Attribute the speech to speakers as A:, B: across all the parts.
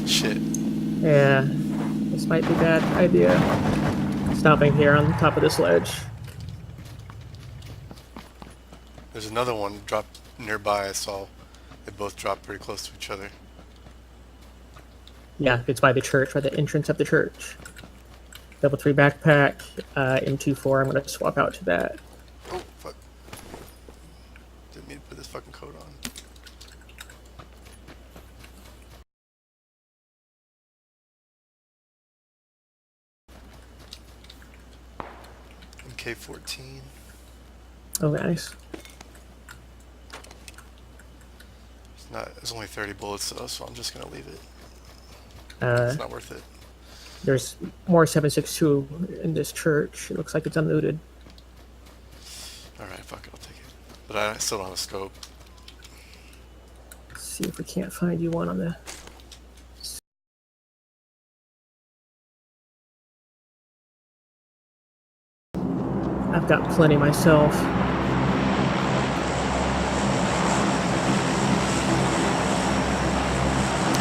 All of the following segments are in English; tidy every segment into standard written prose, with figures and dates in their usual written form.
A: Shit.
B: Yeah, this might be a bad idea. Stopping here on top of this ledge.
A: There's another one dropped nearby I saw. They both dropped pretty close to each other.
B: Yeah, it's by the church, by the entrance of the church. Level 3 backpack, M24. I'm gonna swap out to that.
A: Oh, fuck. Didn't mean to put this fucking coat on. MK14.
B: Oh, nice.
A: It's only 30 bullets though, so I'm just gonna leave it.
B: Uh,
A: It's not worth it.
B: There's more 7.62 in this church. It looks like it's unlooted.
A: Alright, fuck it, I'll take it. But I still don't have a scope.
B: Let's see if we can't find you one on the... I've got plenty myself.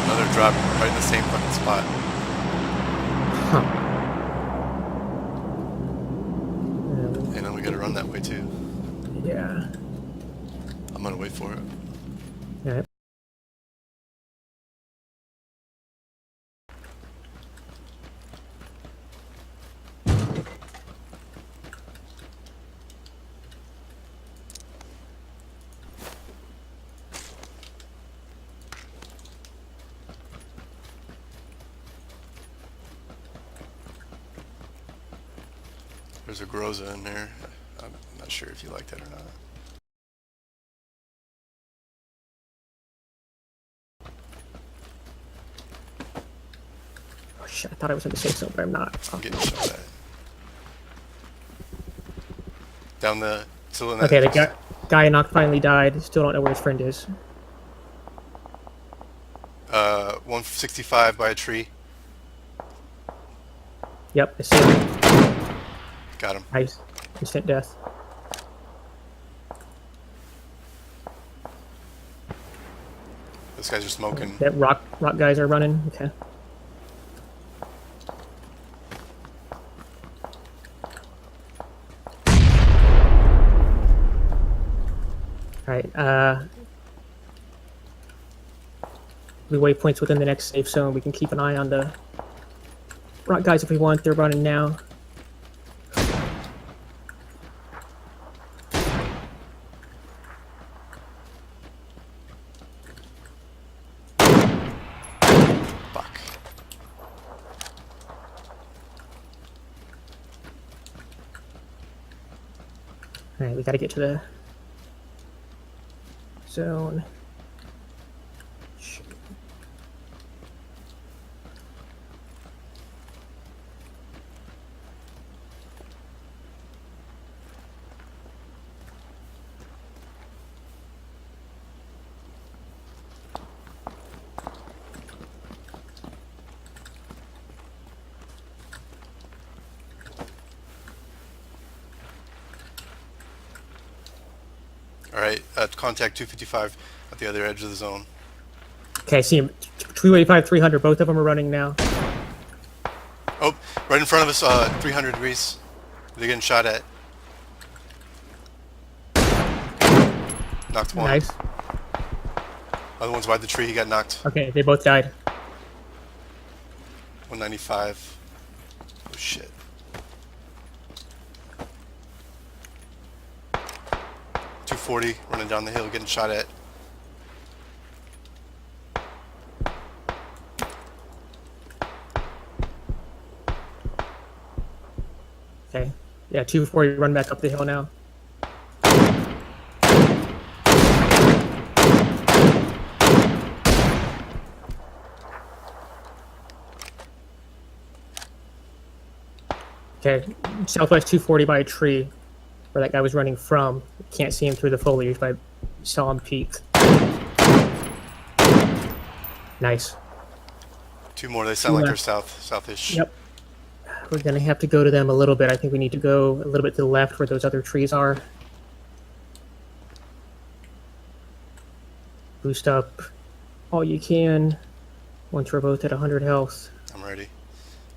A: Another drop right in the same fucking spot.
B: Huh.
A: And then we gotta run that way too.
B: Yeah.
A: I'm gonna wait for it.
B: Alright.
A: There's a Groza in there. I'm not sure if you like that or not.
B: Oh shit, I thought I was in the safe zone, but I'm not.
A: I'm getting shot at. Down the... Still in that...
B: Okay, the guy I knocked finally died. Still don't know where his friend is.
A: 165 by a tree.
B: Yep, I see him.
A: Got him.
B: Nice. Instant death.
A: Those guys are smoking.
B: That rock guys are running. Okay. Alright, we waypoints within the next safe zone. We can keep an eye on the rock guys if we want. They're running now.
A: Fuck.
B: Alright, we gotta get to the zone.
A: Alright, contact 255 at the other edge of the zone.
B: Okay, I see him. 285, 300. Both of them are running now.
A: Oh, right in front of us, 300 degrees. They're getting shot at. Knocked one.
B: Nice.
A: Other one's by the tree, he got knocked.
B: Okay, they both died.
A: 195. Oh shit. .240 running down the hill, getting shot at.
B: Okay. Yeah, 240 run back up the hill now. Okay, southwest 240 by a tree where that guy was running from. Can't see him through the foliage, but I saw him peek. Nice.
A: Two more, they sound like they're southish.
B: Yep. We're gonna have to go to them a little bit. I think we need to go a little bit to the left where those other trees are. Boost up all you can. Once we're both at 100 health.
A: I'm ready.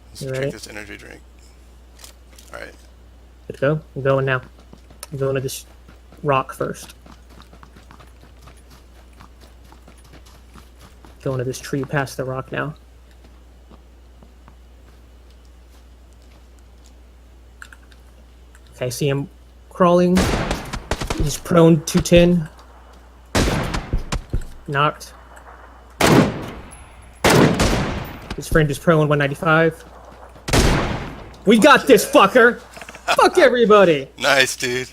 A: Let's
B: You
A: drink
B: ready?
A: this energy drink. Alright.
B: Good to go? I'm going now. I'm going to this rock first. Going to this tree past the rock now. Okay, I see him crawling. He's prone 210. Knocked. His friend is prone 195. We got this, fucker! Fuck everybody!
A: Nice, dude.